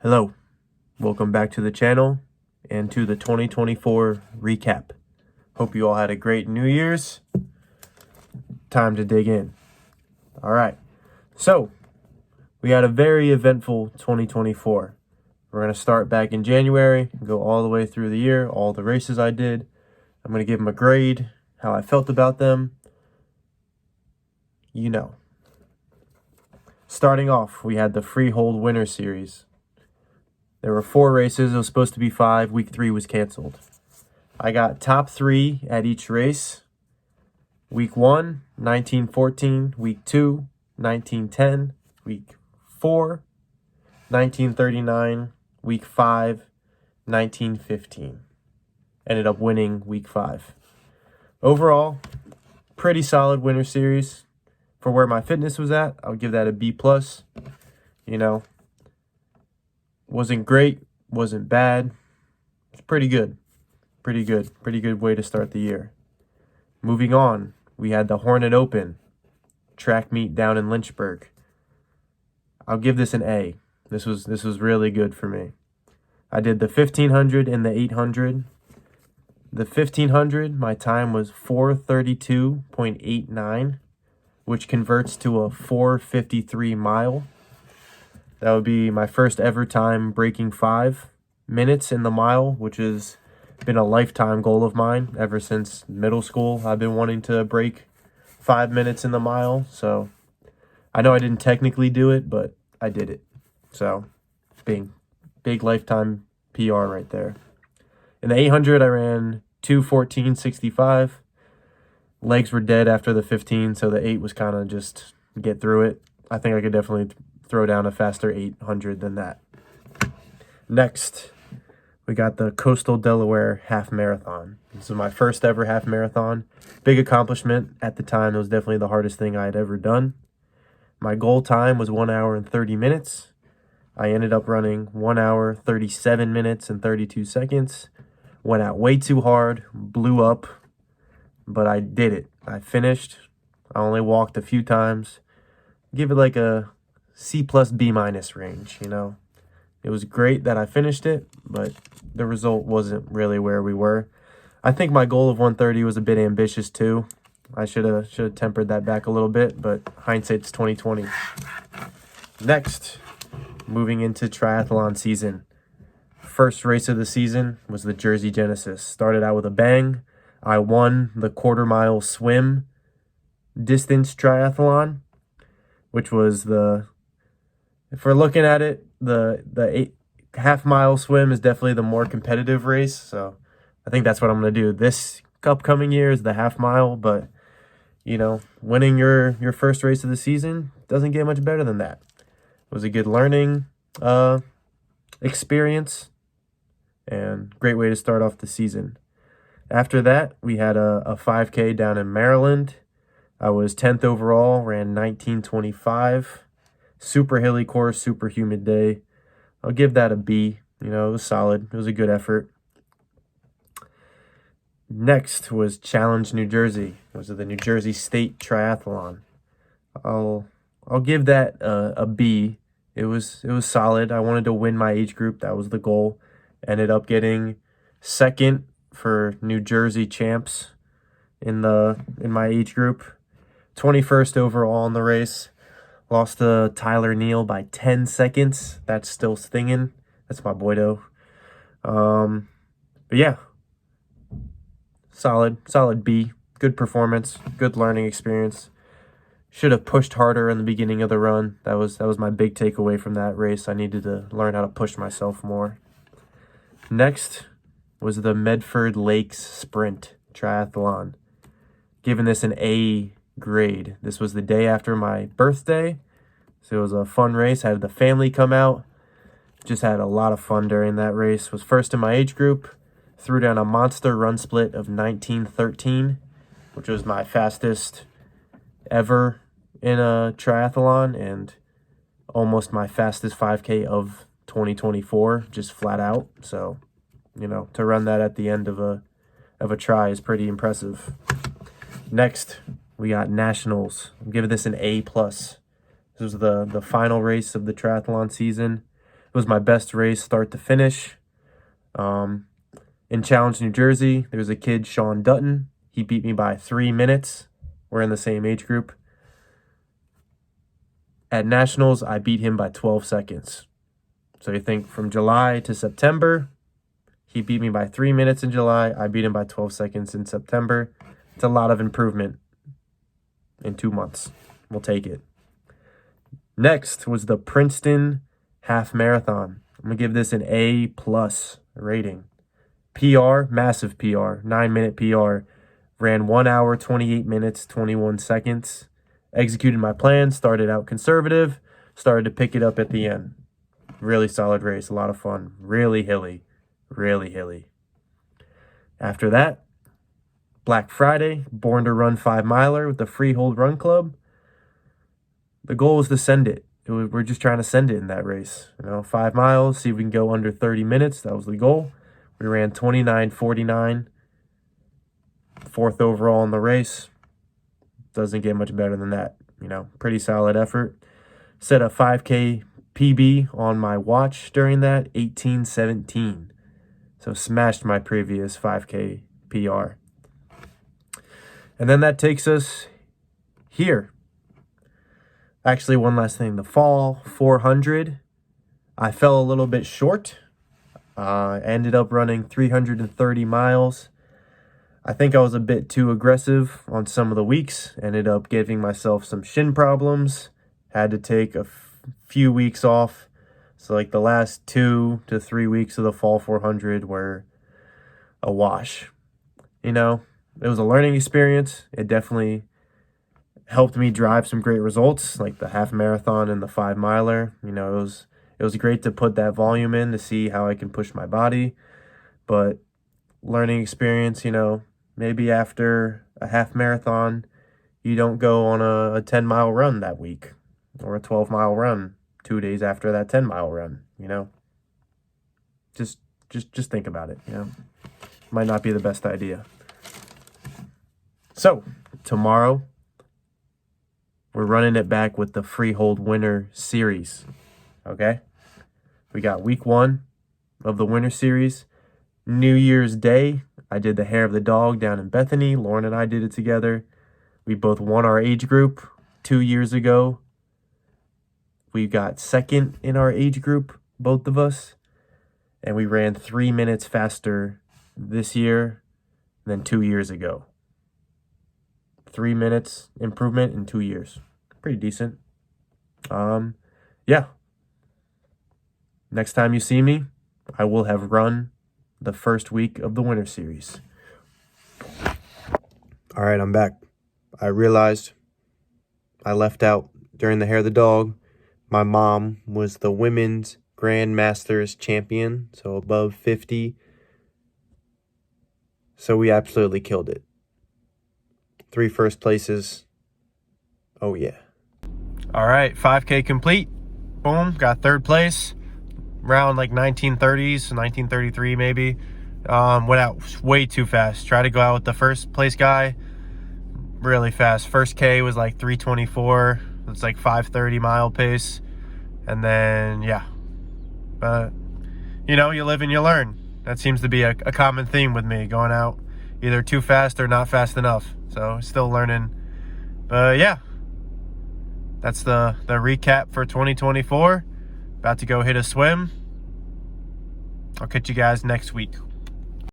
Hello, welcome back to the channel and to the 2024 recap. Hope you all had a great New Year's. Time to dig in. All right, so we had a very eventful 2024. We're going to start back in January and go all the way through the year, all the races I did. I'm going to give them a grade, how I felt about them. You know. Starting off, we had the Freehold Winter Series. There were 4 races. It was supposed to be 5. Week 3 was canceled. I got top 3 at each race. Week 1, 1914. Week 2, 1910. Week 4, 1939. Week 5, 1915. Ended up winning week 5. Overall, pretty solid winter series. For where my fitness was at, I would give that a B+. You know, wasn't great, wasn't bad. It's pretty good. Pretty good way to start the year. Moving on, we had the Hornet Open track meet down in Lynchburg. I'll give this an A. This was really good for me. I did the 1500 and the 800. The 1500, my time was 4:32.89, which converts to a 4:53 mile. That would be my first ever time breaking 5 minutes in the mile, which has been a lifetime goal of mine ever since middle school. I've been wanting to break 5 minutes in the mile, so I know I didn't technically do it, but I did it. So, big lifetime PR right there. In the 800, I ran 2:14.65. Legs were dead after the 15, so the 8 was kind of just get through it. I think I could definitely throw down a faster 800 than that. Next, we got the Coastal Delaware Half Marathon. This is my first ever half marathon. Big accomplishment. At the time, it was definitely the hardest thing I had ever done. My goal time was 1 hour and 30 minutes. I ended up running 1 hour, 37 minutes, and 32 seconds. Went out way too hard, blew up, but I did it. I finished. I only walked a few times. Give it like a C+, B- range, you know. It was great that I finished it, but the result wasn't really where we were. I think my goal of 130 was a bit ambitious too. I should have tempered that back a little bit, but hindsight's 2020. Next, moving into triathlon season. First race of the season was the Jersey Genesis. Started out with a bang. I won the quarter-mile swim distance triathlon, which was if we're looking at it, the half-mile swim is definitely the more competitive race. So I think that's what I'm going to do this upcoming year is the half-mile. But, you know, winning your first race of the season doesn't get much better than that. It was a good learning experience and great way to start off the season. After that, we had a 5K down in Maryland. I was 10th overall, ran 19:25. Super hilly course, super humid day. I'll give that a B. You know, it was solid. It was a good effort. Next was Challenge New Jersey. It was the New Jersey State Triathlon. I'll give that a B. It was solid. I wanted to win my age group. That was the goal. Ended up getting second for New Jersey champs in my age group. 21st overall in the race. Lost to Tyler Neal by 10 seconds. That's still stinging. That's my boy though. But yeah, solid B. Good performance. Good learning experience. Should have pushed harder in the beginning of the run. That was my big takeaway from that race. I needed to learn how to push myself more. Next was the Medford Lakes Sprint Triathlon. Giving this an A grade. This was the day after my birthday, so it was a fun race. Had the family come out. Just had a lot of fun during that race. Was first in my age group. Threw down a monster run split of 19:13, which was my fastest ever in a triathlon and almost my fastest 5K of 2024, just flat out. So, you know, to run that at the end of a try is pretty impressive. Next, we got Nationals. I'm giving this an A+. This was the final race of the triathlon season. was my best race start to finish. In Challenge, New Jersey, there was a kid, Sean Dutton. He beat me by 3 minutes. We're in the same age group. At Nationals, I beat him by 12 seconds. So you think from July to September, he beat me by 3 minutes in July. I beat him by 12 seconds in September. It's a lot of improvement in 2 months. We'll take it. Next was the Princeton Half Marathon. I'm going to give this an A+ rating. PR, massive PR, 9-minute PR. Ran 1 hour, 28 minutes, 21 seconds. Executed my plan, started out conservative, started to pick it up at the end. Really solid race, a lot of fun. Really hilly, really hilly. After that, Black Friday, Born to Run 5-miler with the Freehold Run Club. The goal was to send it. We're just trying to send it in that race. 5 miles, see if we can go under 30 minutes. That was the goal. We ran 29:49, 4th overall in the race. Doesn't get much better than that. Pretty solid effort. Set a 5K PB on my watch during that, 18:17. So smashed my previous 5K PR. And then that takes us here. Actually, one last thing. The fall 400, I fell a little bit short. Ended up running 330 miles. I think I was a bit too aggressive on some of the weeks. Ended up giving myself some shin problems. Had to take a few weeks off. So like the last 2 to 3 weeks of the fall 400 were a wash. It was a learning experience. It definitely helped me drive some great results, like the half marathon and the 5-miler. It was great to put that volume in to see how I can push my body. But learning experience, maybe after a half marathon, you don't go on a 10-mile run that week or a 12-mile run 2 days after that 10-mile run, Just think about it, Might not be the best idea. So, tomorrow, we're running it back with the Freehold Winter Series, okay? We got week 1 of the Winter Series. New Year's Day, I did the Hair of the Dog down in Bethany. Lauren and I did it together. We both won our age group 2 years ago. We got second in our age group, both of us. And we ran 3 minutes faster this year than 2 years ago. 3 minutes improvement in 2 years. Pretty decent. Yeah. Next time you see me, I will have run the first week of the Winter Series. All right, I'm back. I realized I left out during the Hair of the Dog. My mom was the women's Grand Masters champion, so above 50. So we absolutely killed it. 3 first places. Oh, yeah. All right, 5K complete. Boom, got 3rd place. Around like 1930s, 1933 maybe. Went out way too fast. Tried to go out with the first place guy really fast. First K was like 3:24. It's like 5:30 mile pace. And then, yeah. But, you live and you learn. That seems to be a common theme with me, going out either too fast or not fast enough. So, still learning. But, yeah. That's the recap for 2024. About to go hit a swim. I'll catch you guys next week.